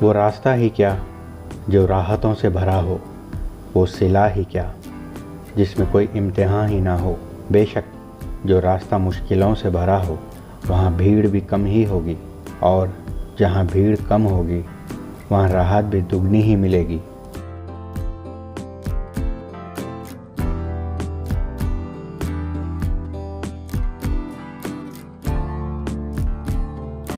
वो रास्ता ही क्या जो राहतों से भरा हो, वो सिला ही क्या जिसमें कोई इम्तिहान ही ना हो। बेशक जो रास्ता मुश्किलों से भरा हो वहाँ भीड़ भी कम ही होगी, और जहाँ भीड़ कम होगी वहाँ राहत भी दुगनी ही मिलेगी।